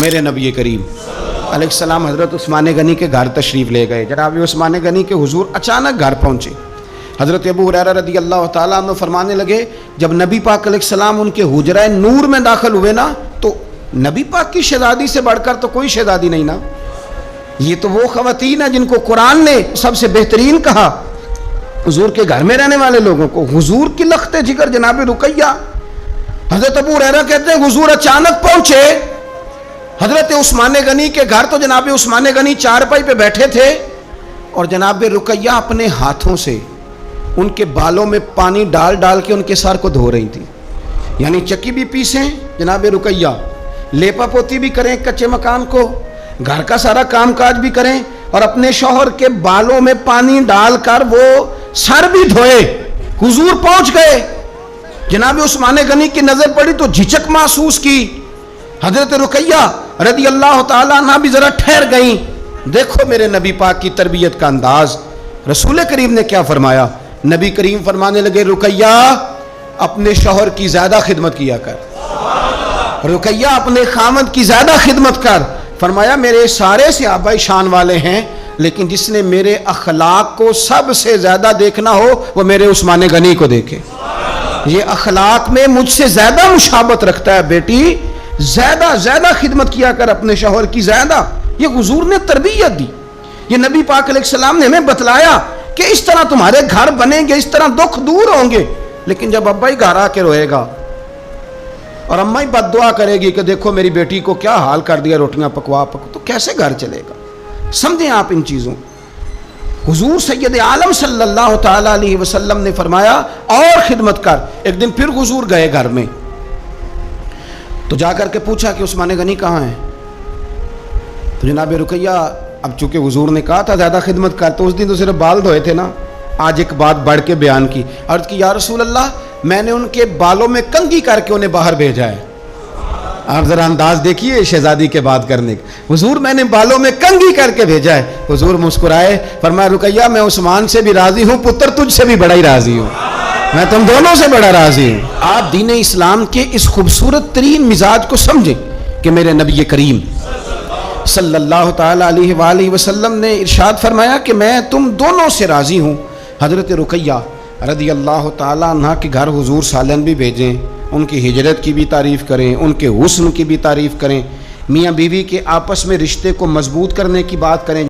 میرے نبی کریم علیہ السلام حضرت عثمان غنی کے گھر تشریف لے گئے. جناب عثمان غنی کے حضور اچانک گھر پہنچے. حضرت ابو ہریرہ رضی اللہ تعالیٰ عنہ فرمانے لگے جب نبی پاک علیہ السلام ان کے حجرہ نور میں داخل ہوئے نا تو نبی پاک کی شہزادی سے بڑھ کر تو کوئی شہزادی نہیں نا. یہ تو وہ خواتین ہیں جن کو قرآن نے سب سے بہترین کہا حضور کے گھر میں رہنے والے لوگوں کو. حضور کی لخت جگر جناب رقیہ. حضرت ابو ہریرہ کہتے ہیں حضور اچانک پہنچے حضرت عثمان غنی کے گھر تو جناب عثمان غنی چارپائی پہ بیٹھے تھے اور جناب رقیہ اپنے ہاتھوں سے ان کے بالوں میں پانی ڈال ڈال کے ان کے سر کو دھو رہی تھی. یعنی چکی بھی پیسیں جناب رقیہ, لیپا پوتی بھی کریں کچے مکان کو, گھر کا سارا کام کاج بھی کریں اور اپنے شوہر کے بالوں میں پانی ڈال کر وہ سر بھی دھوئے. حضور پہنچ گئے. جناب عثمان غنی کی نظر پڑی تو جھجک محسوس کی. حضرت رقیہ رضی اللہ تعالیٰ عنہ بھی ذرا ٹھہر گئیں. دیکھو میرے نبی پاک کی تربیت کا انداز. رسول کریم نے کیا فرمایا؟ نبی کریم فرمانے لگے رقیہ اپنے شوہر کی زیادہ خدمت کیا کر, رقیہ اپنے خامد کی زیادہ خدمت کر. فرمایا میرے سارے صحابہ شان والے ہیں لیکن جس نے میرے اخلاق کو سب سے زیادہ دیکھنا ہو وہ میرے عثمان غنی کو دیکھے. یہ اخلاق میں مجھ سے زیادہ مشابہت رکھتا ہے بیٹی, زیادہ خدمت کیا کر اپنے شوہر کی زیادہ. یہ حضور نے تربیت دی. یہ نبی پاک علیہ السلام نے ہمیں بتلایا کہ اس طرح تمہارے گھر بنیں گے, اس طرح دکھ دور ہوں گے. لیکن جب ابا ہی گھر آ کے روئے گا اور اماں ہی بد دعا کرے گی کہ دیکھو میری بیٹی کو کیا حال کر دیا روٹیاں پکوا تو کیسے گھر چلے گا؟ سمجھیں آپ ان چیزوں. حضور سید عالم صلی اللہ تعالیٰ علیہ وسلم نے فرمایا اور خدمت کر. ایک دن پھر حضور گئے گھر میں تو جا کر کے پوچھا کہ عثمان غنی کہاں ہیں؟ تو جناب رقیہ اب چونکہ حضور نے کہا تھا زیادہ خدمت کر تو اس دن تو صرف بال دھوئے تھے نا, آج ایک بات بڑھ کے بیان کی. عرض کی یا رسول اللہ میں نے ان کے بالوں میں کنگھی کر کے انہیں باہر بھیجا ہے. آپ ذرا انداز دیکھیے شہزادی کے بات کرنے کا. حضور میں نے بالوں میں کنگھی کر کے بھیجا ہے. حضور مسکرائے فرمایا رقیہ میں عثمان سے بھی راضی ہوں, پتر تجھ سے بھی بڑا ہی راضی ہوں, میں تم دونوں سے بڑا راضی ہوں. آپ دین اسلام کے اس خوبصورت ترین مزاج کو سمجھیں کہ میرے نبی کریم صلی اللہ تعالیٰ علیہ وآلہ وسلم نے ارشاد فرمایا کہ میں تم دونوں سے راضی ہوں. حضرت رقیہ رضی اللہ تعالیٰ عنہ کے گھر حضور سالن بھی بھیجیں, ان کی ہجرت کی بھی تعریف کریں, ان کے حسن کی بھی تعریف کریں, میاں بیوی کے آپس میں رشتے کو مضبوط کرنے کی بات کریں.